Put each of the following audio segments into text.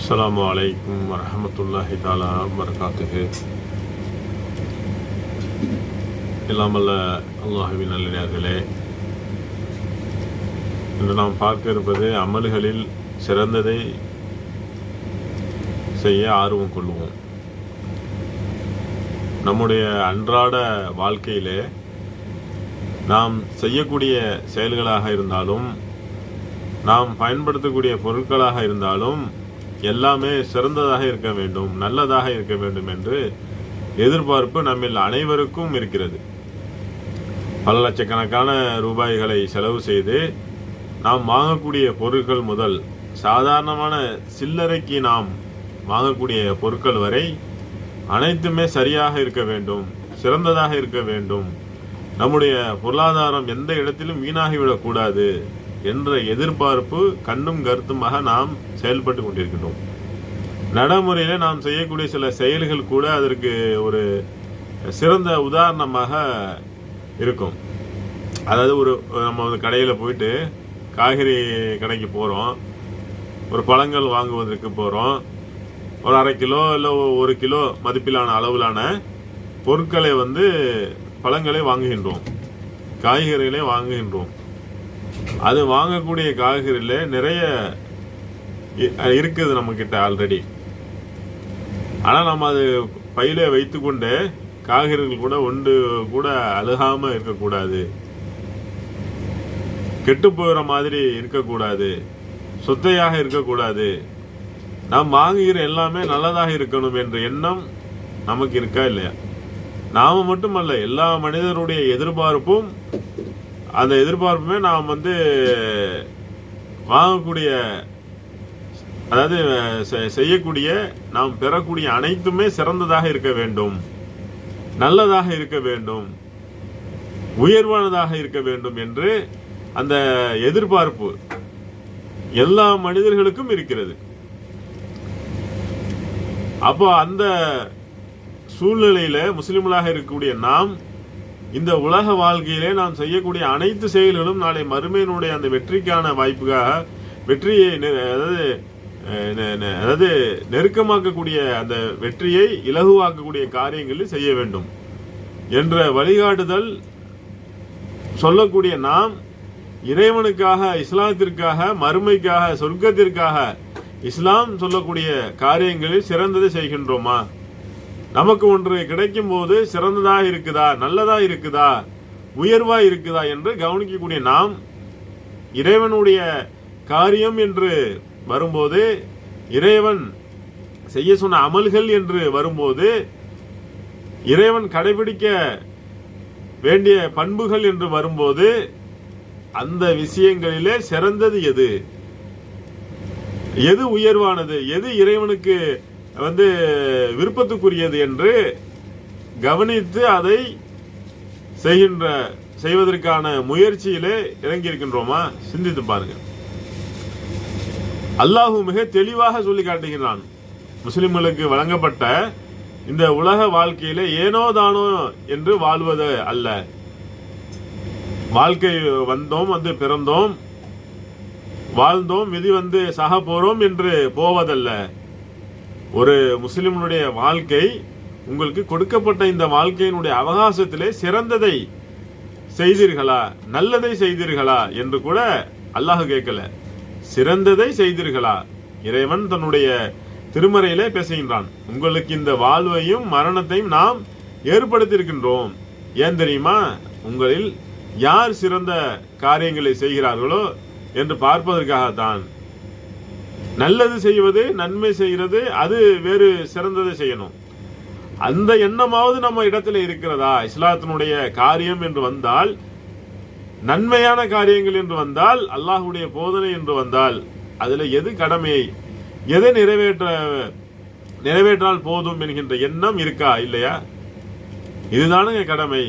அஸ்ஸலாமு அலைக்கும் வரஹ்மத்துல்லாஹி தஆலா வபரகாத்துஹு. எல்லாமல்ல அல்லாஹ்வின் நல்லடியார்களே, இன்று நாம் பார்க்க இருப்பது அமல்களில் சிறந்ததை செய்ய ஆர்வம் கொள்வோம். நம்முடைய அன்றாட வாழ்க்கையிலே நாம் செய்யக்கூடிய செயல்களாக இருந்தாலும், நாம் பயன்படுத்தக்கூடிய பொருட்களாக இருந்தாலும் எல்லாமே சிறந்ததாக இருக்க வேண்டும், நல்லதாக இருக்க வேண்டும் என்று எதிர்பார்ப்பு நம்மில் அனைவருக்கும் இருக்கிறது. பல லட்சக்கணக்கான ரூபாய்களை செலவு செய்து நாம் வாங்கக்கூடிய பொருட்கள் முதல் சாதாரணமான சில்லறைக்கு நாம் வாங்கக்கூடிய பொருட்கள் வரை அனைத்துமே சரியாக இருக்க வேண்டும், சிறந்ததாக இருக்க வேண்டும், நம்முடைய பொருளாதாரம் எந்த இடத்திலும் வீணாகிவிடக்கூடாது என்ற எதிர்பார்ப்பு கண்ணும் கருத்துமாக நாம் செயல்பட்டு கொண்டிருக்கின்றோம். நடைமுறையில நாம் செய்யக்கூடிய சில செயல்கள் கூட அதற்கு ஒரு சிறந்த உதாரணமாக இருக்கும். அதாவது நம்ம ஒரு கடையில் போயிட்டு காய்கறி கடைக்கு போகிறோம், ஒரு பழங்கள் வாங்குவதற்கு போகிறோம், ஒரு 1/2 கிலோ இல்லை 1 கிலோ மதிப்பிலான அளவிலான பொருட்களை பழங்களை வாங்குகின்றோம், காய்கறிகளை வாங்குகின்றோம். அது வாங்கக்கூடிய காய்கறியில் நிறைய இருக்குது நம்ம கிட்ட ஆல்ரெடி. ஆனால் நம்ம அது பையில வைத்துக்கொண்டு காய்கறிகள் கூட ஒன்று கூட அழுகாம இருக்கக்கூடாது, கெட்டு போகிற மாதிரி இருக்கக்கூடாது, சொத்தையாக இருக்கக்கூடாது, நாம் வாங்குகிற எல்லாமே நல்லதாக இருக்கணும் என்ற எண்ணம் நமக்கு இருக்கா இல்லையா? நாம மட்டுமல்ல, எல்லா மனிதருடைய எதிர்பார்ப்பும், அந்த எதிர்பார்ப்புமே நாம் வாங்கக்கூடிய, அதாவது செய்யக்கூடிய, நாம் பெறக்கூடிய அனைத்துமே சிறந்ததாக இருக்க வேண்டும், நல்லதாக இருக்க வேண்டும், உயர்வானதாக இருக்க வேண்டும் என்று அந்த எதிர்பார்ப்பு எல்லா மனிதர்களுக்கும் இருக்கிறது. அப்போ அந்த சூழ்நிலையில முஸ்லிம்களாக இருக்கக்கூடிய நாம் இந்த உலக வாழ்க்கையிலே நாம் செய்யக்கூடிய அனைத்து செயல்களும் நாளை மறுமையினுடைய அந்த வெற்றிக்கான வாய்ப்புக்காக, வெற்றியை அதாவது நெருக்கமாக்கக்கூடிய, அந்த வெற்றியை இலகுவாக்கக்கூடிய காரியங்களில் செய்ய வேண்டும் என்ற வழிகாட்டுதல் சொல்லக்கூடிய நாம் இறைவனுக்காக, இஸ்லாத்திற்காக, மறுமைக்காக, சொர்க்கத்திற்காக இஸ்லாம் சொல்லக்கூடிய காரியங்களில் சிறந்ததை செய்கின்றோமா? நமக்கு ஒன்று கிடைக்கும் போது சிறந்ததா இருக்குதா, நல்லதா இருக்குதா, உயர்வா இருக்குதா என்று கவனிக்கக்கூடிய நாம் இறைவனுடைய காரியம் என்று வரும்போது, இறைவன் செய்ய சொன்ன அமல்கள் என்று வரும்போது, இறைவன் கடைபிடிக்க வேண்டிய பண்புகள் என்று வரும்போது, அந்த விஷயங்களிலே சிறந்தது எது, எது உயர்வானது, எது இறைவனுக்கு விருப்பத்துக்குரியது என்று கவனித்து அதை செய்வதற்கான முயற்சியிலே இறங்கி இருக்கின்றோமா? சிந்தித்து பாருங்க. அல்லாஹ் மிக தெளிவாக சொல்லி காட்டுகிறான், முஸ்லிம்களுக்கு வழங்கப்பட்ட இந்த உலக வாழ்க்கையிலே ஏனோ தானோ என்று வாழ்வது அல்ல. வாழ்க்கை வந்தோம், பிறந்தோம், வாழ்ந்தோம், விதி சாக போறோம் என்று போவதல்ல. ஒரு முஸ்லிம்களுடைய வாழ்க்கை, உங்களுக்கு கொடுக்கப்பட்ட இந்த வாழ்க்கையினுடைய அவகாசத்திலே சிறந்ததை செய்தீர்களா, நல்லதை செய்தீர்களா என்று கூட அல்லாஹ் கேட்கல, சிறந்ததை செய்தீர்களா. இறைவன் தன்னுடைய திருமறையிலே பேசுகின்றான், உங்களுக்கு இந்த வாழ்வையும் மரணத்தையும் நாம் ஏற்படுத்தியிருக்கின்றோம். ஏன் தெரியுமா? உங்களில் யார் சிறந்த காரியங்களை செய்கிறார்களோ என்று பார்ப்பதற்காகத்தான். நல்லது செய்வது, நன்மை செய்கிறது, அது வேறு, சிறந்ததை செய்யணும். அந்த எண்ணமாவது நம்ம இடத்துல இருக்கிறதா? இஸ்லாத்தினுடைய காரியம் என்று வந்தால், நன்மையான காரியங்கள் என்று வந்தால், அல்லாஹ்வுடைய போதனை என்று வந்தால், அதுல எது கடமை, எதை நிறைவேற்றால் போதும் என்கின்ற எண்ணம் இருக்கா இல்லையா? இதுதானுங்க கடமை,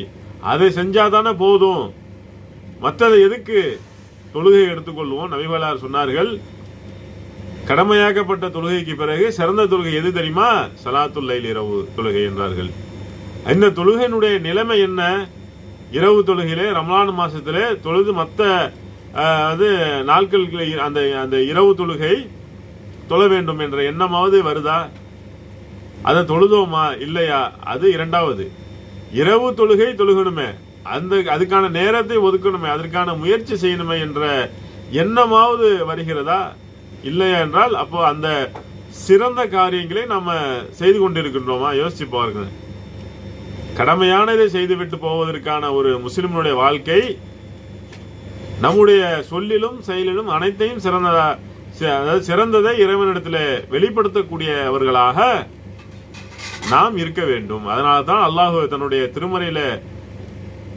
அதை செஞ்சாதானே போதும், மற்றதை எதுக்கு? தொழுகை எடுத்துக்கொள்வோம். நபிகளார் சொன்னார்கள், கடமையாக்கப்பட்ட தொழுகைக்கு பிறகு சிறந்த தொழுகை எது தெரியுமா? ஸலாத்துல் லைல், இரவு தொழுகை என்றார்கள். இந்த தொழுகையினுடைய நிலைமை என்ன? இரவு தொழுகையிலே ரமலான் மாசத்திலே தொழுது மற்ற நாட்களுக்கு அந்த இரவு தொழுகை தொழ வேண்டும் என்ற எண்ணமாவது வருதா? அதை தொழுதோமா இல்லையா? அது இரண்டாவது. இரவு தொழுகை தொழுகணுமே, அதுக்கான நேரத்தை ஒதுக்கணுமே, அதற்கான முயற்சி செய்யணுமே என்ற எண்ணமாவது வருகிறதா? இல்லையா என்றால் அப்போ அந்த சிறந்த காரியங்களை நம்ம செய்து கொண்டிருக்கின்றோமா? யோசிச்சு பாருங்க. கடமையானதை செய்துவிட்டு போவதற்கான ஒரு முஸ்லிமுடைய வாழ்க்கை நம்முடைய சொல்லிலும் செயலிலும் அனைத்தையும் சிறந்ததை இறைவனிடத்தில் வெளிப்படுத்தக்கூடியவர்களாக நாம் இருக்க வேண்டும். அதனால தான் அல்லாஹ் தன்னுடைய திருமறையில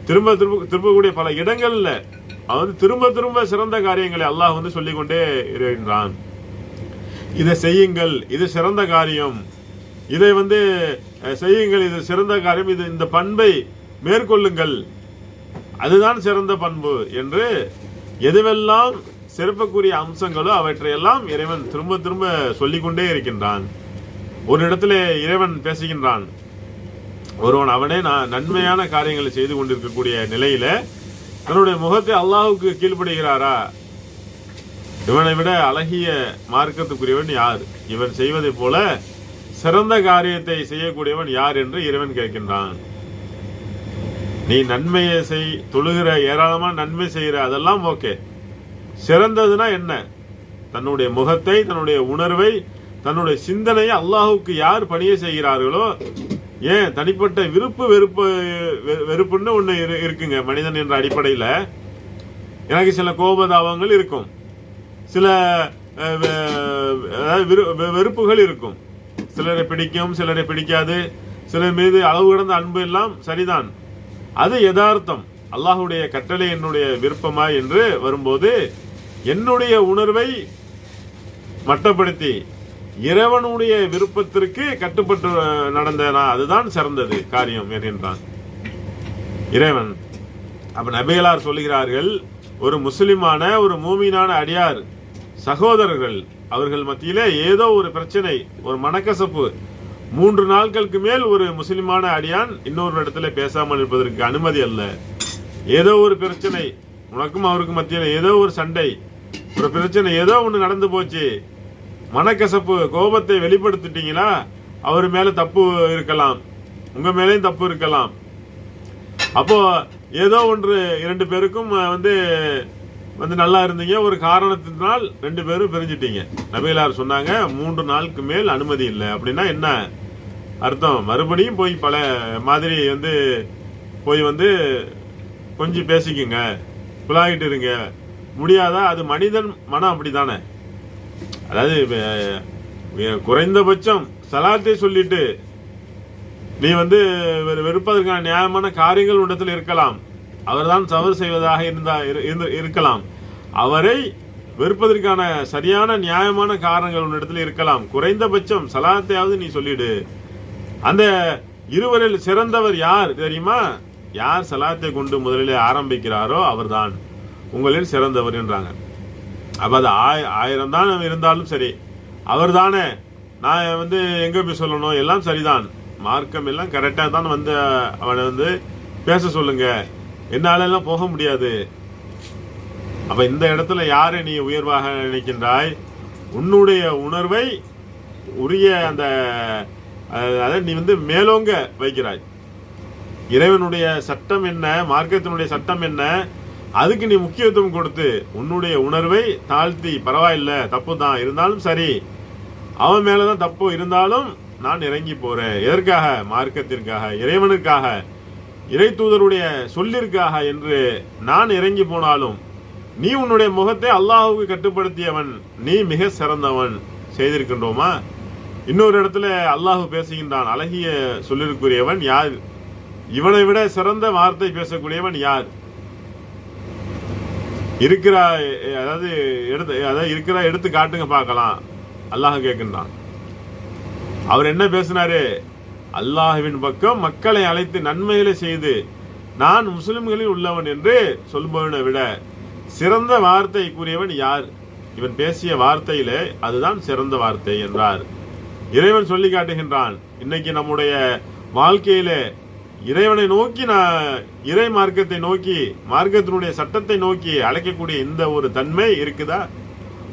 திரும்பக்கூடிய பல இடங்கள்ல திரும்ப திரும்ப சிறந்த காரியங்களை அல்லாஹ் சொல்லிக் கொண்டே இருக்கின்றான். இதை செய்யுங்கள், இது சிறந்த காரியம், இதை செய்யுங்கள், இது சிறந்த காரியம், இது இந்த பண்பை மேற்கொள்ளுங்கள், அதுதான் சிறந்த பண்பு என்று எதுவெல்லாம் சிறப்புக்குரிய அம்சங்களோ அவற்றையெல்லாம் இறைவன் திரும்ப திரும்ப சொல்லிக்கொண்டே இருக்கின்றான். ஒரு இடத்துல இறைவன் பேசுகின்றான், ஒருவன் அவனே நன்மையான காரியங்களை செய்து கொண்டிருக்கக்கூடிய நிலையில தன்னுடைய முகத்தை அல்லாஹுக்கு கீழ்ப்படுகிறாரா? இவனை விட அழகிய மார்க்கத்துக்குரியவன் யார்? இவன் செய்வதை போல சிறந்த காரியத்தை செய்யக்கூடியவன் யார் என்று இறைவன் கேட்கின்றான். நீ நன்மையை செய், தொழுகிற, ஏராளமான நன்மை செய்கிற, அதெல்லாம் ஓகே. சிறந்ததுன்னா என்ன? தன்னுடைய முகத்தை, தன்னுடைய உணர்வை, தன்னுடைய சிந்தனையை அல்லாஹுக்கு யார் பணியை செய்கிறார்களோ, ஏன் தனிப்பட்ட வெறுப்புன்னு ஒண்ணு இருக்குங்க மனிதன் என்ற அடிப்படையில். எனக்கு சில கோபதாபங்கள் இருக்கும், சில வெறுப்புகள் இருக்கும். சிலரை பிடிக்கும், சிலரை பிடிக்காது, சிலர் மீது அளவு கடந்த அன்பு எல்லாம் சரிதான். அது யதார்த்தம். அல்லாஹுடைய கட்டளை என்னுடைய விருப்பமா என்று வரும்போது என்னுடைய உணர்வை மட்டப்படுத்தி இறைவனுடைய விருப்பத்திற்கு கட்டுப்பட்டு நடந்தனா அதுதான் சிறந்தது காரியம் என்கின்றான் இறைவன். அப்ப நபிகளார் சொல்லுகிறார்கள், ஒரு முஸ்லிமான, ஒரு மூமினான அடியார் சகோதரர்கள் அவர்கள் மத்தியிலே ஏதோ ஒரு பிரச்சனை, ஒரு மனக்கசப்பு, 3 நாட்களுக்கு மேல் ஒரு முஸ்லிமான அடியான் இன்னொரு இடத்துல பேசாமல் இருப்பதற்கு அனுமதி அல்ல. ஏதோ ஒரு பிரச்சனை, உனக்கும் அவருக்கும் மத்தியில் ஏதோ ஒரு சண்டை, ஒரு பிரச்சனை, ஏதோ ஒன்று நடந்து போச்சு, மனக்கசப்பு, கோபத்தை வெளிப்படுத்திட்டீங்களா, அவர் மேல தப்பு இருக்கலாம், உங்க மேலேயும் தப்பு இருக்கலாம். அப்போ ஏதோ ஒன்று 2 பேருக்கும் நல்லா இருந்தீங்க, ஒரு காரணத்தினால் 2 பேரும் பிரிஞ்சிட்டீங்க. நபிகளார் சொன்னாங்க 3 நாளுக்கு மேல் அனுமதி இல்லை. அப்படின்னா என்ன அர்த்தம்? மறுபடியும் போய் பல மாதிரி போய் கொஞ்சம் பேசிக்குங்க, புலாகிட்டு இருங்க. முடியாதா? அது மனிதன் மனம் அப்படித்தானே. அதாவது குறைந்தபட்சம் சலாத்தை சொல்லிட்டு நீ வெறுப்பதற்கான நியாயமான காரியங்கள் உன்னிடத்தில் இருக்கலாம். அவர்தான் தவறு செய்வதாக இருக்கலாம். அவரை வெறுப்பதற்கான சரியான நியாயமான காரணங்கள் உன்னிடத்தில் இருக்கலாம். குறைந்தபட்சம் சலாத்தையாவது நீ சொல்லிடு. அந்த இருவரில் சிறந்தவர் யார் தெரியுமா? யார் சலாத்தை கொண்டு முதலில் ஆரம்பிக்கிறாரோ அவர்தான் உங்களில் சிறந்தவர் என்றாங்க. அப்ப அது 1000 தான் இருந்தாலும் சரி, அவர் தானே நான் எங்க போய் சொல்லணும், எல்லாம் சரிதான், மார்க்கம் எல்லாம் கரெக்டா தான் அவனை பேச சொல்லுங்க, என்னால எல்லாம் போக முடியாது. அப்ப இந்த இடத்துல யாரை நீ உயர்வாக நினைக்கின்றாய்? உன்னுடைய உணர்வை உரிய அதை நீ மேலோங்க வைக்கிறாய். இறைவனுடைய சட்டம் என்ன, மார்க்கத்தினுடைய சட்டம் என்ன, அதுக்கு நீ முக்கியத்துவம் கொடுத்து உன்னுடைய உணர்வை தாழ்த்தி, பரவாயில்ல தப்பு தான் இருந்தாலும் சரி, அவன் மேலதான் தப்பு இருந்தாலும் நான் இறங்கி போறேன். எதற்காக? மார்க்கத்திற்காக, இறைவனுக்காக, இறை தூதருடைய சொல்லிற்காக என்று நான் இறங்கி போனாலும் நீ உன்னுடைய முகத்தை அல்லாஹுக்கு கட்டுப்படுத்தியவன், நீ மிக சிறந்தவன். செய்திருக்கின்றோமா? இன்னொரு இடத்துல அல்லாஹு பேசுகின்றான், அழகிய சொல்லிற்குரியவன் யார்? இவனை விட சிறந்த வார்த்தை பேசக்கூடியவன் யார்? எடுத்து காட்டுங்க பார்க்கலாம். அல்லாஹ் கேட்கின்றான். அவர் என்ன பேசினாரு? அல்லாஹ்வின் பக்கம் மக்களை அழைத்து நன்மைகளை செய்து நான் முஸ்லிம்களில் உள்ளவன் என்று சொல்பவனை விட சிறந்த வார்த்தை கூறியவன் யார்? இவன் பேசிய வார்த்தையிலே அதுதான் சிறந்த வார்த்தை என்றார். இறைவன் சொல்லி காட்டுகின்றான். இன்னைக்கு நம்முடைய வாழ்க்கையிலே இறைவனை நோக்கி, இறை மார்க்கத்தை நோக்கி, மார்க்கத்தினுடைய சட்டத்தை நோக்கி அழைக்கக்கூடிய இந்த ஒரு தன்மை இருக்குதா?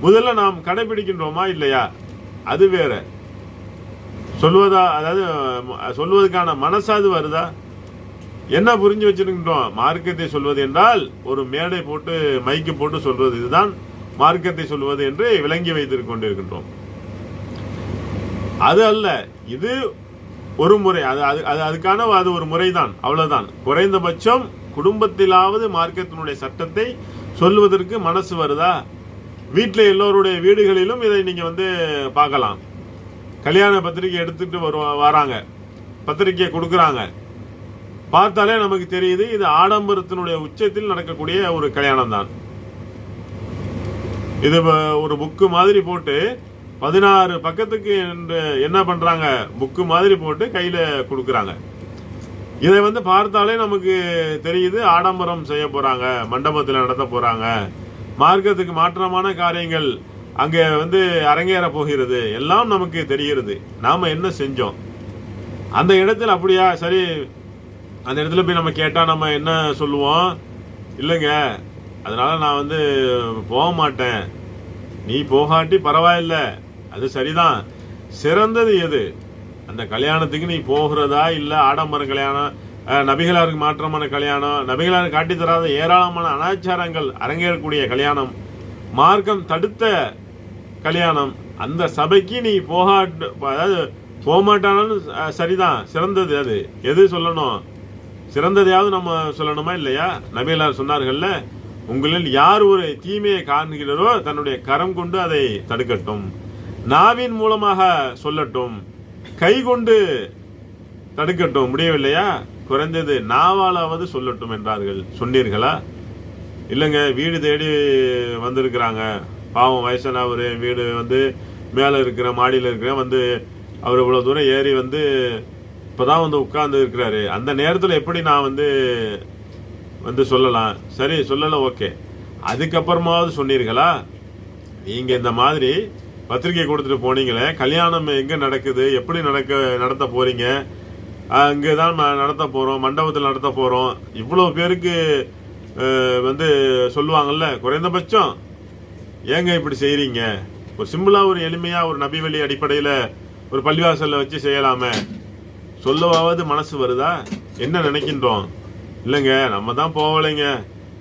முதல்ல நாம் கடைபிடிக்கின்றோமா இல்லையா? அது வேற. சொல்வதா, அதாவது சொல்வதற்கான மனசாது வருதா? என்ன புரிஞ்சு வச்சிருக்கின்றோம்? மார்க்கத்தை சொல்வது என்றால் ஒரு மேடை போட்டு மைக்கு போட்டு சொல்வது, இதுதான் மார்க்கத்தை சொல்வது என்று விளங்கி வைத்துக் கொண்டிருக்கின்றோம். அது அல்ல, இது ஒரு முறை. அதுக்கான அது ஒரு முறைதான், அவ்வளவுதான். குறைந்தபட்சம் குடும்பத்திலாவது மார்க்கத்தினுடைய சட்டத்தை சொல்வதற்கு மனசு வருதா? வீட்டில் எல்லோருடைய வீடுகளிலும் இதை நீங்க பார்க்கலாம். கல்யாண பத்திரிகை எடுத்துட்டு வராங்க, பத்திரிகையை கொடுக்கறாங்க. பார்த்தாலே நமக்கு தெரியுது இது ஆடம்பரத்தினுடைய உச்சத்தில் நடக்கக்கூடிய ஒரு கல்யாணம் தான். இது ஒரு புக்கு மாதிரி போட்டு 16 பக்கத்துக்கு என்ன பண்றாங்க, புக்கு மாதிரி போட்டு கையில கொடுக்கறாங்க. இதை பார்த்தாலே நமக்கு தெரியுது ஆடம்பரம் செய்ய போறாங்க, மண்டபத்தில் நடத்த போறாங்க, மார்க்கத்துக்கு மாற்றமான காரியங்கள் அங்க அரங்கேற போகிறது, எல்லாம் நமக்கு தெரிகிறது. நாம என்ன செஞ்சோம் அந்த இடத்துல? அப்படியா, சரி, அந்த இடத்துல போய் நம்ம கேட்டா நம்ம என்ன சொல்லுவோம்? இல்லைங்க, அதனால நான் போக மாட்டேன். நீ போகாட்டி பரவாயில்ல, அது சரிதான். சிறந்தது எது? அந்த கல்யாணத்துக்கு நீ போகிறதா, இல்ல ஆடம்பர கல்யாணம், நபிகளாருக்கு மாற்றமான கல்யாணம், நபிகளாருக்கு காட்டி தராத ஏராளமான அனாச்சாரங்கள் அரங்கேறக்கூடிய கல்யாணம், மார்க்கம் தடுத்த கல்யாணம், அந்த சபைக்கு நீ அதாவது போகமாட்டானாலும் சரிதான். சிறந்தது அது எது சொல்லணும்? சிறந்ததையாவது நம்ம சொல்லணுமா இல்லையா? நபிகளார் சொன்னார்கள்ல, உங்களில் யார் ஒரு தீமையை காண்கிறோ தன்னுடைய கரம் கொண்டு அதை தடுக்கட்டும், நாவின் மூலமாக சொல்லட்டும், கை கொண்டு தடுக்கட்டும். முடியவில்லையா, குறைந்தது நாவாலாவது சொல்லட்டும் என்றார்கள். சொன்னீர்களா? இல்லைங்க, வீடு தேடி வந்திருக்கிறாங்க, பாவம் வயசான ஒரு வீடு மேலே இருக்கிற மாடியில் இருக்கிற அவர் இவ்வளோ தூரம் ஏறி இப்போதான் உட்கார்ந்து இருக்கிறாரு, அந்த நேரத்தில் எப்படி நான் சொல்லலாம்? சரி, சொல்லல, ஓகே. அதுக்கப்புறமாவது சொன்னீர்களா? நீங்க இந்த மாதிரி பத்திரிகை கொடுத்துட்டு போனீங்களே, கல்யாணம் எங்க நடக்குது, எப்படி நடத்த போறீங்க, அங்கேதான் நடத்த போறோம், மண்டபத்தில் நடத்த போறோம், இவ்வளவு பேருக்கு சொல்லுவாங்கல்ல, குறைந்தபட்சம் ஏங்க இப்படி செய்யறீங்க? ஒரு சிம்பிளா, ஒரு எளிமையா, ஒரு நபி வழி அடிப்படையில ஒரு பள்ளிவாசல்ல வச்சு செய்யலாமே, சொல்லவாவது மனசு வருதா? என்ன நினைக்கின்றோம்? இல்லைங்க, நம்ம தான் போகலைங்க,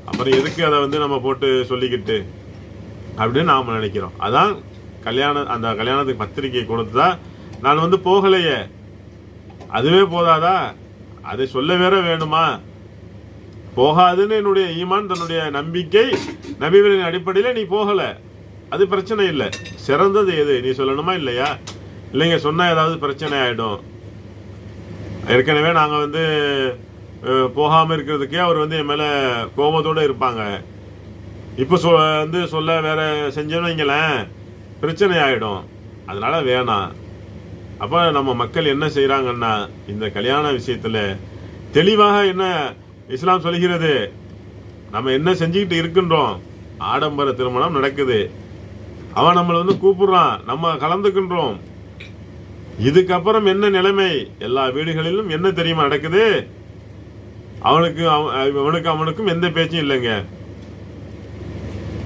அப்புறம் எதுக்கு அதை நம்ம போட்டு சொல்லிக்கிட்டு அப்படின்னு நாம நினைக்கிறோம். அதான் அந்த கல்யாணத்துக்கு பத்திரிகை கொடுத்ததா, நான் போகலையே, அதுவே போதாதா? அதை சொல்ல வேற வேணுமா? போகாதுன்னு என்னுடைய ஈமான், தன்னுடைய நம்பிக்கை, நபிகளின் அடிப்படையில நீ போகல, அது பிரச்சனை இல்லை. சிறந்தது எது நீ சொல்லணுமா இல்லையா? இல்லைங்க, சொன்னா ஏதாவது பிரச்சனை ஆயிடும். ஏற்கனவே நாங்க போகாம இருக்கிறதுக்கே அவர் என் மேல கோபத்தோட இருப்பாங்க. இப்ப சொல்ல வேற செஞ்சோன்னு வைங்களேன், பிரச்சனை ஆயிடும். அதனால வேணாம். அப்ப நம்ம மக்கள் என்ன செய்யறாங்கன்னா, இந்த கல்யாண விஷயத்துல தெளிவாக என்ன இஸ்லாம் சொல்கிறது, நம்ம என்ன செஞ்சுக்கிட்டு இருக்கின்றோம்? ஆடம்பர திருமணம் நடக்குது, அவன் நம்மளை கூப்பிடுறான், நம்ம கலந்துக்கின்றோம். இதுக்கப்புறம் என்ன நிலைமை? எல்லா வீடுகளிலும் என்ன தெரியுமா நடக்குது? அவனுக்கும் எந்த பேச்சும் இல்லைங்க.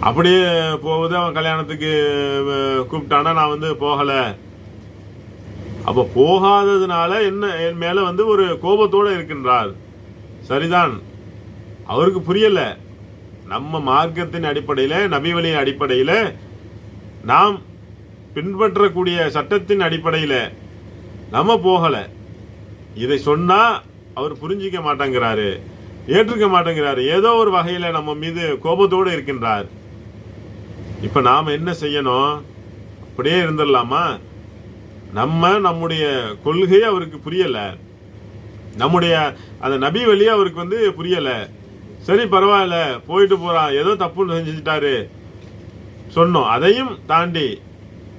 அப்படியே போகுது. அவன் கல்யாணத்துக்கு கூப்பிட்டானா, நான் போகல. அப்ப போகாததுனால என்ன என் மேல ஒரு கோபத்தோட இருக்கின்றார். சரிதான், அவருக்கு புரியல. நம்ம மார்க்கத்தின் அடிப்படையில, நபி வழியின் அடிப்படையில, நாம் பின்பற்றக்கூடிய சட்டத்தின் அடிப்படையில நம்ம போகல. இதை சொன்னா அவர் புரிஞ்சிக்க மாட்டேங்கிறாரு, ஏற்றுக்க மாட்டேங்கிறாரு, ஏதோ ஒரு வகையில நம்ம மீது கோபத்தோடு இருக்கின்றார். இப்ப நாம என்ன செய்யணும்? அப்படியே இருந்துடலாமா? நம்முடைய கொள்கை அவருக்கு புரியல, நம்முடைய அந்த நபி வழி அவருக்கு புரியல. சரி, பரவாயில்ல, போயிட்டு போறான், ஏதோ தப்புன்னு செஞ்சுட்டாரு சொன்னோம். அதையும் தாண்டி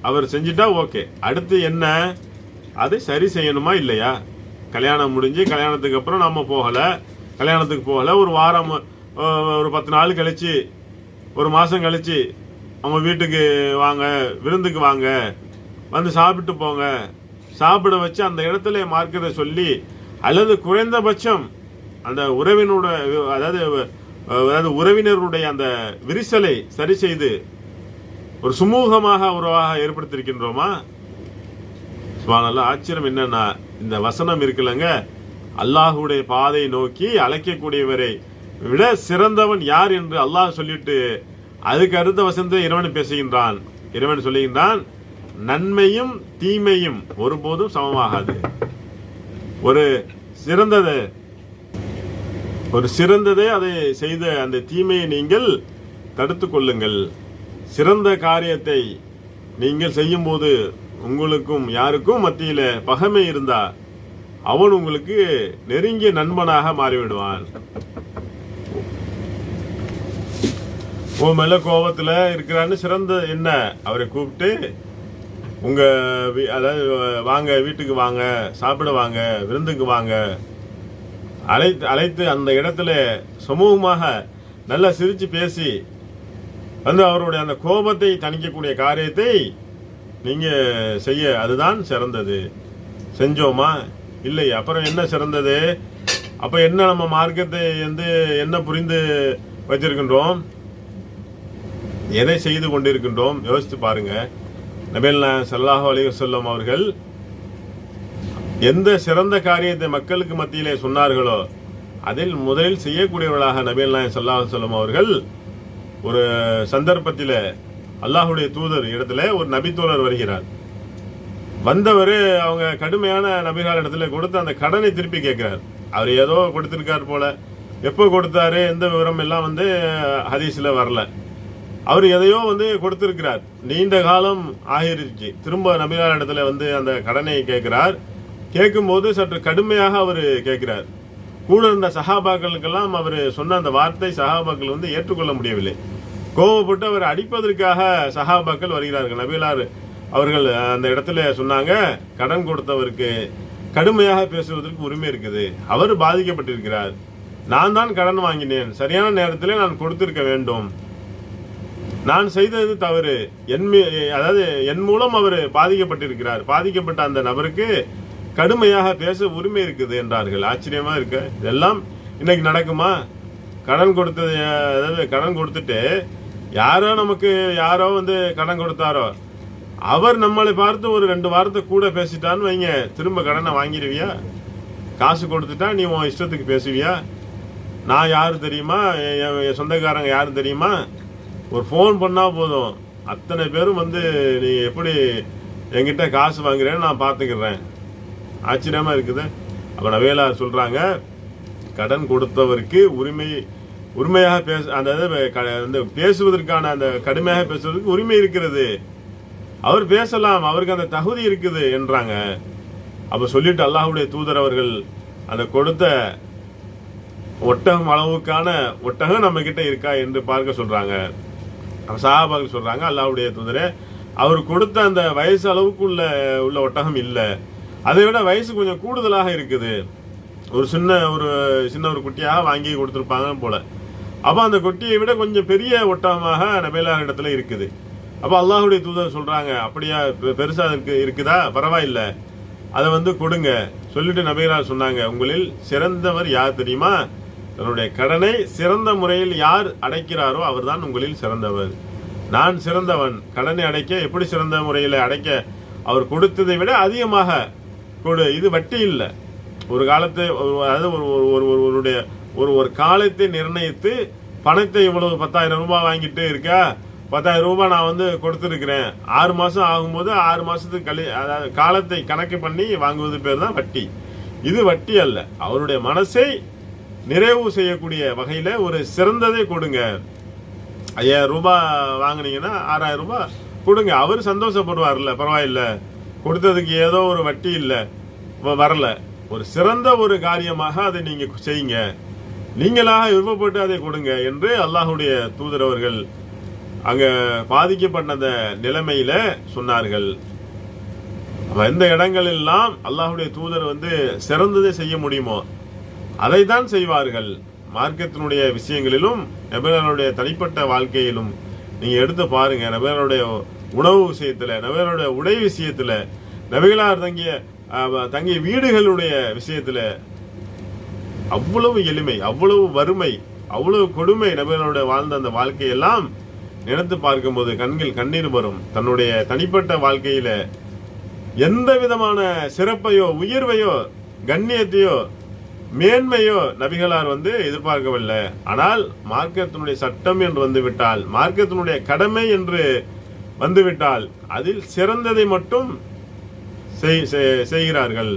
அவர் செஞ்சுட்டா ஓகே. அடுத்து என்ன? அதை சரி செய்யணுமா இல்லையா? கல்யாணம் முடிஞ்சு கல்யாணத்துக்கு அப்புறம் நம்ம கல்யாணத்துக்கு போகல, ஒரு வாரம், ஒரு 10 நாள் கழிச்சு, ஒரு மாசம் கழிச்சு அவங்க வீட்டுக்கு வாங்க, விருந்துக்கு வாங்க, சாப்பிட்டு போங்க, சாப்பிட வச்சு அந்த இடத்துல மார்க்கத்தை சொல்லி, அல்லது குறைந்தபட்சம் அந்த உறவினருடைய அந்த விரிசலை சரி செய்து ஒரு சுமூகமாக உறவாக ஏற்படுத்தியிருக்கின்றோமா? சுப்ஹானல்லாஹ். ஆச்சரியம் என்னன்னா, இந்த வசனம் இருக்குல்லங்க, அல்லாஹுடைய பாதை நோக்கி அழைக்கக்கூடியவரை விட சிறந்தவன் யார் என்று அல்லாஹ் சொல்லிட்டு அதுக்கு அடுத்த வசனத்தை இறைவன் பேசுகின்றான். இறைவன் சொல்லுகின்றான், நன்மையும் தீமையும் ஒருபோதும் சமமாகாது. ஒரு சிறந்ததை அதை செய்த அந்த தீமையை நீங்கள் தடுத்து கொள்ளுங்கள். சிறந்த காரியத்தை நீங்கள் செய்யும் போது உங்களுக்கும் யாருக்கும் மத்தியில பகைமை இருந்தா அவன் உங்களுக்கு நெருங்கிய நண்பனாக மாறிவிடுவான். உன் மேல கோபத்துல இருக்கிறான்னு சிறந்த என்ன அவரை கூப்பிட்டு உங்க அதாவது வாங்க, வீட்டுக்கு வாங்க, சாப்பிட வாங்க, விருந்துக்கு வாங்க, அழைத்து அந்த இடத்துல சமூகமாக நல்லா சிரிச்சு பேசி வந்து அவருடைய அந்த கோபத்தை தணிக்கக்கூடிய காரியத்தை நீங்க செய்ய, அதுதான் சிறந்தது. செஞ்சோமா? இல்லை. அப்புறம் என்ன சிறந்தது? அப்ப என்ன நம்ம மார்க்கத்தை என்ன புரிந்து வச்சிருக்கின்றோம், எதை செய்து கொண்டிருக்கின்றோம் யோசித்து பாருங்க. நபிகள் நாயகம் ஸல்லல்லாஹு அலைஹி வஸல்லம் அவர்கள் எந்த சிறந்த காரியத்தை மக்களுக்கு மத்தியிலே சொன்னார்களோ அதில் முதலில் செய்யக்கூடியவர்களாக நபிகள் நாயகம் ஸல்லல்லாஹு அலைஹி வஸல்லம் அவர்கள் ஒரு சந்தர்ப்பத்தில் அல்லாஹுடைய தூதர் இடத்துல ஒரு நபித்தோழர் வருகிறார். வந்தவர் அவங்க கடுமையான நபிகள் இடத்துல கொடுத்து அந்த கடனை திருப்பி கேட்கிறார். அவர் ஏதோ கொடுத்திருக்கார் போல, எப்போ கொடுத்தாரு எந்த விவரம் எல்லாம் ஹதீஸ்ல வரல. அவர் எதையோ கொடுத்திருக்கிறார், நீண்ட காலம் ஆகிருச்சு. திரும்ப நபிகள் இடத்துல அந்த கடனை கேட்கிறார். கேட்கும்போது சற்று கடுமையாக அவர் கேட்கிறார். கூட இருந்த சஹாபாக்களுக்கெல்லாம் அவர் சொன்ன அந்த வார்த்தை சஹாபாக்கள் ஏற்றுக்கொள்ள முடியவில்லை. கோபப்பட்டு அவர் அடிப்பதற்காக சஹாபாக்கள் வருகிறார்கள். நபிகளார் அவர்கள் அந்த இடத்துல சொன்னாங்க, கடன் கொடுத்தவருக்கு கடுமையாக பேசுவதற்கு உரிமை இருக்குது, அவர் பாதிக்கப்பட்டிருக்கிறார். நான் தான் கடன் வாங்கினேன், சரியான நேரத்தில் நான் கொடுத்திருக்க வேண்டும், நான் செய்தது தவறு, அதாவது என் மூலம் அவர் பாதிக்கப்பட்டிருக்கிறார், பாதிக்கப்பட்ட அந்த நபருக்கு கடுமையாக பேச உரிமை இருக்குது என்றார்கள். ஆச்சரியமா இருக்கு. இதெல்லாம் இன்னைக்கு நடக்குமா? கடன் கொடுத்தது, அதாவது கடன் கொடுத்துட்டு யாரோ கடன் கொடுத்தாரோ அவர் நம்மளை பார்த்து ஒரு 2 வாரத்தை கூட பேசிட்டான்னு வைங்க, திரும்ப கடனை வாங்கிடுவியா? காசு கொடுத்துட்டா நீ உன் இஷ்டத்துக்கு பேசுவியா? நான் யாரு தெரியுமா, என் சொந்தக்காரங்க யாரு தெரியுமா, ஒரு ஃபோன் பண்ணா போதும் அத்தனை பேரும் நீ எப்படி என்கிட்ட காசு வாங்குறேன்னு நான் பார்த்துக்கிறேன். ஆச்சரியமா இருக்குது. அப்ப நபிகளார் சொல்றாங்க, கடன் கொடுத்தவருக்கு உரிமையாக பேசுவதற்கான அந்த கடுமையாக பேசுவதற்கு உரிமை இருக்கிறது, அவர் பேசலாம், அவருக்கு அந்த தகுதி இருக்குது என்றாங்க. அப்ப சொல்லிட்டு அல்லாஹ்வுடைய தூதர் அவர்கள் அந்த கொடுத்த ஒட்டகம் அளவுக்கான ஒட்டகம் நம்ம கிட்ட இருக்கா என்று பார்க்க சொல்றாங்க. சஹாபாக்கள் சொல்றாங்க, அல்லாஹ்வுடைய தூதரே, அவர் கொடுத்த அந்த வயசு அளவுக்கு உள்ள ஒட்டகம் இல்ல, அதை விட வயசு கொஞ்சம் கூடுதலாக இருக்குது, ஒரு சின்ன ஒரு குட்டியாக வாங்கி கொடுத்துருப்பாங்க போல. அப்ப அந்த குட்டியை விட கொஞ்சம் பெரிய ஒட்டகமாக நபிகளார் இடத்துல இருக்குது. அப்ப அல்லாஹ்வுடைய தூதர் சொல்றாங்க, அப்படியா, பெருசா இருக்குதா, பரவாயில்ல, அதை கொடுங்க. சொல்லிட்டு நபிகளார் சொன்னாங்க, உங்களில் சிறந்தவர் யார் தெரியுமா? தன்னுடைய கடனை சிறந்த முறையில் யார் அடைக்கிறாரோ அவர்தான் உங்களில் சிறந்தவர். நான் சிறந்தவன், கடனை அடைக்க எப்படி சிறந்த முறையில் அடைக்க, அவர் கொடுத்ததை விட அதிகமாக கொடு. இது வட்டி இல்லை. ஒரு காலத்தை, அதாவது ஒரு காலத்தை நிர்ணயித்து பணத்தை இவ்வளவு 10,000 ரூபாய் வாங்கிட்டு இருக்கா, 10,000 ரூபாய் நான் கொடுத்துருக்கிறேன், 6 மாசம் ஆகும்போது 6 மாசத்துக்கு அதாவது காலத்தை கணக்கு பண்ணி வாங்குவது பேர் தான் வட்டி. இது வட்டி அல்ல. அவருடைய மனசை நிறைவு செய்யக்கூடிய வகையில ஒரு சிறந்ததை கொடுங்க. 5,000 ரூபாய் வாங்கினீங்கன்னா 6,000 ரூபாய் கொடுங்க, அவர் சந்தோஷப்படுவார்ல, பரவாயில்ல, கொடுத்ததுக்கு ஏதோ ஒரு வட்டி இல்லை வரல, ஒரு சிறந்த ஒரு காரியமாக அதை நீங்க செய்யுங்க, நீங்களாக விருப்பப்பட்டு அதை கொடுங்க என்று அல்லாஹ்வுடைய தூதர் அவர்கள் அங்க பாதிக்கப்பட்ட நிலைமையில சொன்னார்கள். எந்த இடங்களெல்லாம் அல்லாஹ்வுடைய தூதர் சிறந்ததை செய்ய முடியுமோ அதை தான் செய்வார்கள். மார்க்கத்தினுடைய விஷயங்களிலும் நபிகளுடைய தனிப்பட்ட வாழ்க்கையிலும் நீங்க எடுத்து பாருங்க. நபிகளுடைய உணவு விஷயத்துல, நபிகளுடைய உடை விஷயத்துல, நபிகளார் தங்கிய வீடுகளுடைய விஷயத்துல அவ்வளவு எளிமை, அவ்வளவு வறுமை, அவ்வளவு கொடுமை. நபிகளுடைய வாழ்ந்த அந்த வாழ்க்கையெல்லாம் நினைத்து பார்க்கும்போது கண்ணீர் வரும். தன்னுடைய தனிப்பட்ட வாழ்க்கையில எந்த விதமான சிறப்பையோ உயர்வையோ கண்ணியத்தையோ மேன்மையோ நபிகளார் எதிர்பார்க்கவில்லை. ஆனால் மார்க்கத்தினுடைய சட்டம் என்று வந்துவிட்டால், மார்க்கத்தினுடைய கடமை என்று வந்துவிட்டால் அதில் சிறந்ததை மட்டும் செய்கிறார்கள்.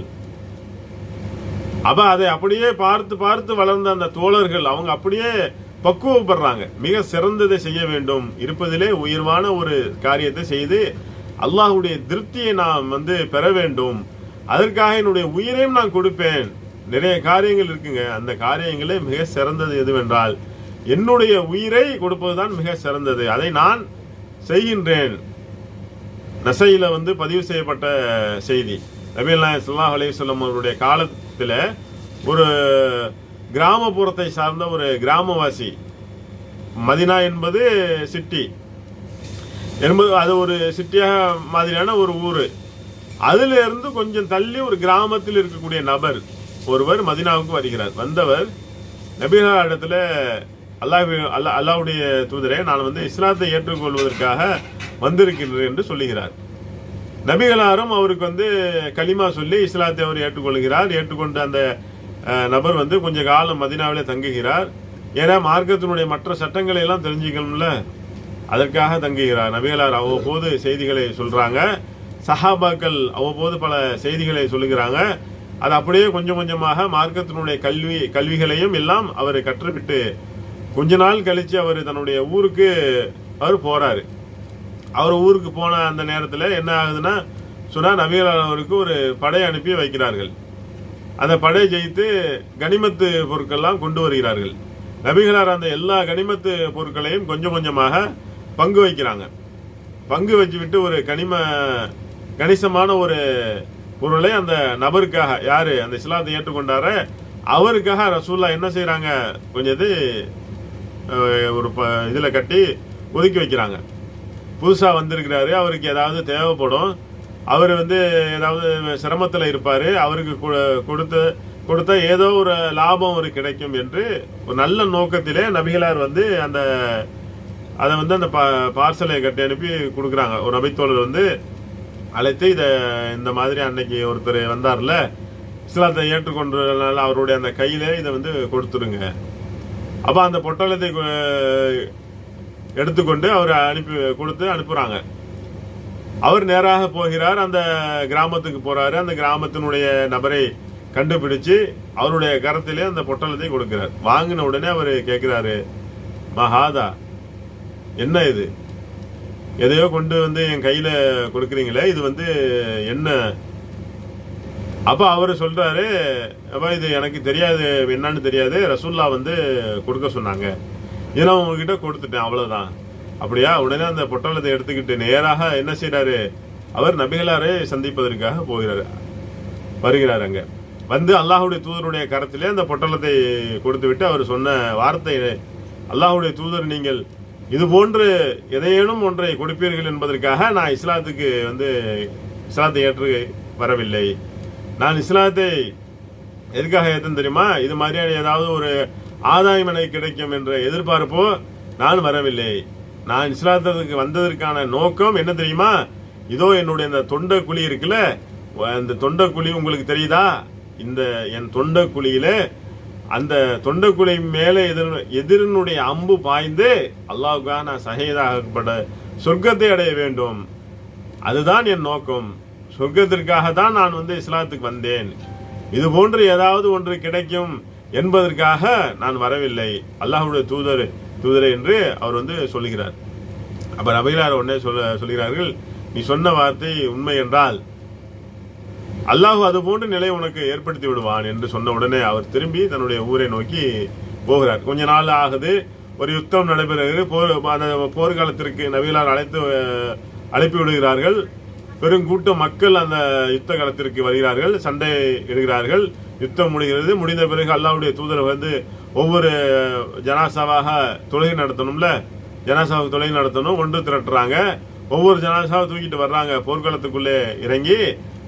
அப்ப அதை அப்படியே பார்த்து பார்த்து வளர்ந்த அந்த தோழர்கள் அவங்க அப்படியே பக்குவப்படுறாங்க. மிக சிறந்ததை செய்ய வேண்டும், இருப்பதிலே உயர்வான ஒரு காரியத்தை செய்து அல்லாஹ்வுடைய திருப்தியை நாம் பெற வேண்டும், அதற்காக என்னுடைய உயிரையும் நான் கொடுப்பேன். நிறைய காரியங்கள் இருக்குங்க. அந்த காரியங்களே மிக சிறந்தது எதுவென்றால் என்னுடைய உயிரை கொடுப்பதுதான் மிக சிறந்தது, அதை நான் செய்கின்றேன். நசையில பதிவு செய்யப்பட்ட செய்தி, நபிகள் நாயகம் ஸல்லல்லாஹு அலைஹி வஸல்லம் அவருடைய காலத்தில் ஒரு கிராமப்புறத்தை சார்ந்த ஒரு கிராமவாசி, மதினா என்பது சிட்டி என்பது அது ஒரு சிட்டியாக மாதிரியான ஒரு ஊர், அதுல இருந்து கொஞ்சம் தள்ளி ஒரு கிராமத்தில் இருக்கக்கூடிய நபர் ஒருவர் மதினாவுக்கு வருகிறார். வந்தவர் நபிகள் இடத்துல அல்லாஹ்வுடைய தூதரே, நான் இஸ்லாத்தை ஏற்றுக்கொள்வதற்காக வந்திருக்கின்றேன் என்று சொல்லுகிறார். நபிகளாரும் அவருக்கு கலிமா சொல்லி இஸ்லாத்தை அவர் ஏற்றுக்கொள்கிறார். ஏற்றுக்கொண்டு அந்த நபர் கொஞ்ச காலம் மதினாவிலே தங்குகிறார். ஏன்னா மார்க்கத்தினுடைய மற்ற சட்டங்களை எல்லாம் தெரிஞ்சுக்கணும்ல, அதற்காக தங்குகிறார். நபிகளார் அவ்வப்போது செய்திகளை சொல்றாங்க, சஹாபாக்கள் அவ்வப்போது பல செய்திகளை சொல்லுகிறாங்க. அது அப்படியே கொஞ்சம் கொஞ்சமாக மார்க்கத்தினுடைய கல்விகளையும் எல்லாம் அவர் கற்றுவிட்டு கொஞ்ச நாள் கழிச்சு அவர் தன்னுடைய ஊருக்கு அவர் போறாரு. அவர் ஊருக்கு போன அந்த நேரத்தில் என்ன ஆகுதுன்னா சொன்னா, நபிகளார் அவருக்கு ஒரு படை அனுப்பி வைக்கிறார்கள். அந்த படை ஜெயித்து கனிமத்து பொருட்கள்லாம் கொண்டு வருகிறார்கள். நபிகளார் அந்த எல்லா கனிமத்து பொருட்களையும் கொஞ்சம் கொஞ்சமாக பங்கு வைக்கிறாங்க. பங்கு வச்சுவிட்டு ஒரு கணிசமான ஒரு பொருளை அந்த நபருக்காக, யாரு அந்த இஸ்லாத்தை ஏற்றுக்கொண்டார அவருக்காக ரசூலுல்லாஹ் என்ன செய்யறாங்க, கொஞ்சம் இது ஒரு இதுல கட்டி ஒதுக்கி வைக்கிறாங்க. புதுசா வந்திருக்கிறாரு, அவருக்கு ஏதாவது தேவைப்படும், அவர் ஏதாவது சிரமத்தில் இருப்பாரு, அவருக்கு கொடுத்த ஏதோ ஒரு லாபம் ஒரு கிடைக்கும் என்று ஒரு நல்ல நோக்கத்திலே நபிகளார் அந்த அதை அந்த பார்சலை கட்டி அனுப்பி கொடுக்குறாங்க. ஒரு நபித்தோழர் அழைத்து இந்த மாதிரி அன்னைக்கு ஒருத்தர் வந்தார்ல, இஸ்லாத்தை ஏற்றுக்கொண்டதுனால அவருடைய அந்த கையில இதை கொடுத்துருங்க. அப்ப அந்த பொட்டலத்தை எடுத்துக்கொண்டு அவர் அனுப்புறாங்க. அவர் நேராக போகிறார், அந்த கிராமத்துக்கு போறாரு. அந்த கிராமத்தினுடைய நபரை கண்டுபிடிச்சு அவருடைய கரத்திலே அந்த பொட்டலத்தை கொடுக்கிறார். வாங்கின உடனே அவர் கேட்கிறாரு, மகாதா, என்ன இது, எதையோ கொண்டு என் கையில கொடுக்குறீங்களே, இது என்ன? அப்ப அவரு சொல்றாரு, அப்ப இது எனக்கு தெரியாது, என்னன்னு தெரியாது, ரசூல்லா கொடுக்க சொன்னாங்க, இதெல்லாம் உங்ககிட்ட கொடுத்துட்டேன், அவ்வளவுதான். அப்படியா? உடனே அந்த பொட்டலத்தை எடுத்துக்கிட்டு நேராக என்ன செய்யறாரு, அவர் நபிகளாரை சந்திப்பதற்காக வருகிறார். அங்க அல்லாஹ்வுடைய தூதருடைய கரத்திலே அந்த பொட்டலத்தை கொடுத்து விட்டு அவர் சொன்ன வார்த்தை, அல்லாஹ்வுடைய தூதர், நீங்கள் இது போன்று எதையேனும் ஒன்றை கொடுப்பீர்கள் என்பதற்காக நான் இஸ்லாத்தை ஏற்று வரவில்லை. நான் இஸ்லாத்தை எதுக்காக ஏற்றேன் தெரியுமா? இது மாதிரியான ஏதாவது ஒரு ஆதாயம் எனக்கு கிடைக்கும் என்ற எதிர்பார்ப்போ நான் வரவில்லை. நான் இஸ்லாத்துக்கு வந்ததற்கான நோக்கம் என்ன தெரியுமா? இதோ என்னுடைய இந்த தொண்டை குழி இருக்குல்ல, அந்த தொண்டை குழி உங்களுக்கு தெரியுதா? இந்த என் தொண்டை குழியில அந்த தொண்டக்குழி மேலே எதிரினுடைய அம்பு பாய்ந்து அல்லாஹ்வுக்காக நான் ஷஹீதாகப்பட்ட சொர்க்கத்தை அடைய வேண்டும், அதுதான் என் நோக்கம். சொர்க்கத்திற்காக தான் நான் இஸ்லாத்துக்கு வந்தேன். இது போன்று ஏதாவது ஒன்று கிடைக்கும் என்பதற்காக நான் வரவில்லை, அல்லாஹ்வுடைய தூதரே என்று அவர் சொல்லுகிறார். அப்ப நபிகளார் உடனே சொல்கிறார்கள், நீ சொன்ன வார்த்தை உண்மை என்றால் அல்லாஹ் அது போன்ற நிலை உனக்கு ஏற்படுத்தி விடுவான் என்று சொன்ன உடனே அவர் திரும்பி தன்னுடைய ஊரை நோக்கி போகிறார். கொஞ்ச நாள் ஆகுது, ஒரு யுத்தம் நடைபெறுகிறது. அந்த போர்க்காலத்திற்கு நபிகளார் அழைப்பு விடுகிறார்கள். பெருங்கூட்ட மக்கள் அந்த யுத்த காலத்திற்கு வருகிறார்கள், சண்டை இடுகிறார்கள். யுத்தம் முடிகிறது. முடிந்த பிறகு அல்லாஹ்வுடைய தூதர் ஒவ்வொரு ஜனாசாவாக தொழுகை நடத்தணும்ல, ஜனாசாவுக்கு தொழுகை நடத்தணும், ஒன்று திரட்டுறாங்க. ஒவ்வொரு ஜனாசாவை தூக்கிட்டு வர்றாங்க. போர்க்களத்துக்குள்ளே இறங்கி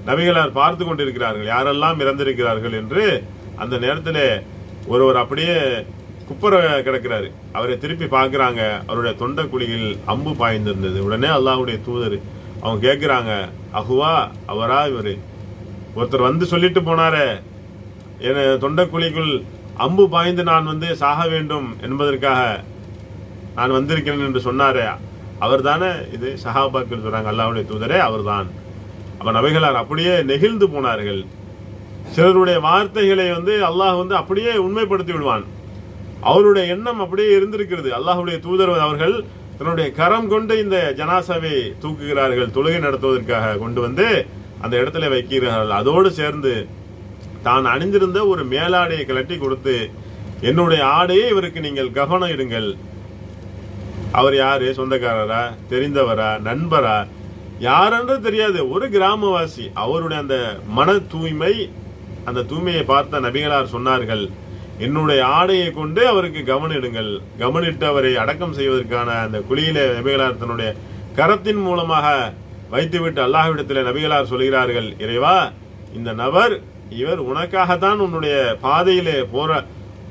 நபிகளார் பார்த்து கொண்டிருக்கிறார்கள், யாரெல்லாம் இறந்திருக்கிறார்கள் என்று. அந்த நேரத்தில் ஒருவர் அப்படியே குப்புற கிடக்கிறாரு. அவரை திருப்பி பார்க்கிறாங்க, அவருடைய தொண்டை குழியில் அம்பு பாய்ந்திருந்தது. உடனே அல்லாஹ்வுடைய தூதர் அவங்க கேட்குறாங்க, அஹுவா அவரா இவரு? ஒருத்தர் வந்து சொல்லிட்டு போனாரே, என தொண்டக்குழிக்குள் அம்பு பாய்ந்து நான் வந்து சாக வேண்டும் என்பதற்காக நான் வந்திருக்கிறேன் என்று சொன்னாரே, அவர் தானே இது? சஹாபாக்கள் சொல்றாங்க, அல்லாஹ்வுடைய தூதரே அவர்தான். அப்ப நபிகளார் அப்படியே நெகிழ்ந்து போனார்கள். சிலருடைய வார்த்தைகளை வந்து அல்லாஹ் வந்து அப்படியே உண்மைப்படுத்தி விடுவான். அவருடைய எண்ணம் அப்படியே இருந்திருக்கிறது. அல்லாஹ்வுடைய தூதர் அவர்கள் தன்னுடைய கரம் கொண்டு இந்த ஜனாசாவை தூக்குகிறார்கள், தொழுகை நடத்துவதற்காக கொண்டு வந்து அந்த இடத்துல வைக்கிறார்கள். அதோடு சேர்ந்து தான் அணிந்திருந்த ஒரு மேலாடையை கலட்டி கொடுத்து, என்னுடைய ஆடையை இவருக்கு நீங்கள் கவனம் இடுங்கள். அவர் யாரு? சொந்தக்காரரா, தெரிந்தவரா, நண்பரா, யாரென்று தெரியாது, ஒரு கிராமவாசி. அவருடைய அந்த மன தூய்மை, அந்த தூய்மையை பார்த்த நபிகளார் சொன்னார்கள், என்னுடைய ஆடையை கொண்டு அவருக்கு கவனிடுங்கள். கவனிட்டு அவரை அடக்கம் செய்வதற்கான அந்த குழியிலே நபிகளார் தன்னுடைய கரத்தின் மூலமாக வைத்துவிட்டு அல்லாஹ்விடத்தில் நபிகளார் சொல்கிறார்கள், இறைவா, இந்த நபர் இவர் உனக்காகத்தான், உன்னுடைய பாதையிலே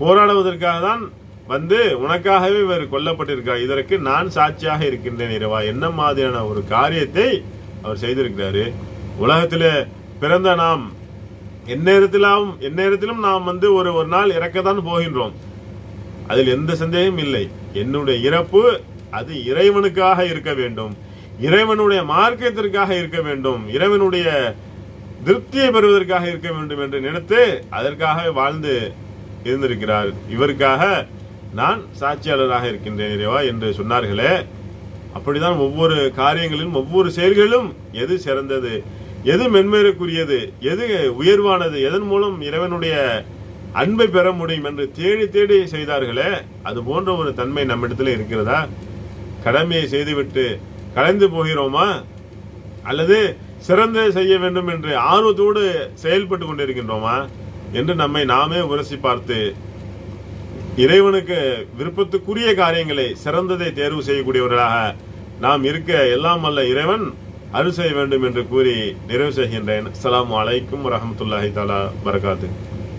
போராடுவதற்காக தான் வந்து உனக்காகவே இவர் கொல்லப்பட்டிருக்கார். இதற்கு நான் சாட்சியாக இருக்கின்றேன் இறைவா. என்ன மாதிரியான ஒரு காரியத்தை அவர் செய்திருக்கிறாரு. உலகத்திலே பிறந்த நாம் எந்நேரத்திலும் நாம் வந்து ஒரு நாள் இறக்கத்தான் போகின்றோம். அதில் எந்த சந்தேகமும் இல்லை. என்னுடைய இறப்பு அது இறைவனுக்காக இருக்க வேண்டும், இறைவனுடைய மார்க்கத்திற்காக இருக்க வேண்டும், இறைவனுடைய திருப்தியை பெறுவதற்காக இருக்க வேண்டும் என்று நினைத்து அதற்காக வாழ்ந்து இருந்திருக்கிறார். இவருக்காக நான் சாட்சியாளராக இருக்கின்றேன் இறைவா என்று சொன்னார்களே. அப்படிதான் ஒவ்வொரு காரியங்களிலும் ஒவ்வொரு செயல்களிலும் எது சிறந்தது, எது மென்மேலுக்குரியது, எது உயர்வானது, எதன் மூலம் இறைவனுடைய அன்பை பெற முடியும் என்று தேடி தேடி செய்தார்களே, அது போன்ற ஒரு தன்மை நம்மிடத்தில் இருக்கிறதா? கடமையை செய்துவிட்டு கலைந்து போகிறோமா? அல்லது சிறந்த செய்ய வேண்டும் என்று ஆர்வத்தோடு செயல்பட்டு கொண்டிருக்கின்றோமா என்று நம்மை நாமே உரசி பார்த்து இறைவனுக்கு விருப்பத்துக்குரிய காரியங்களை, சிறந்ததை தேர்வு செய்யக்கூடியவர்களாக நாம் இருக்க எல்லாம் வல்ல இறைவன் அருள் செய்ய வேண்டும் என்று கூறி நிறைவு செய்கின்றேன். அஸ்ஸலாமு அலைக்கும் வரஹ்மத்துல்லாஹி தஆலா பரகாத்துஹு.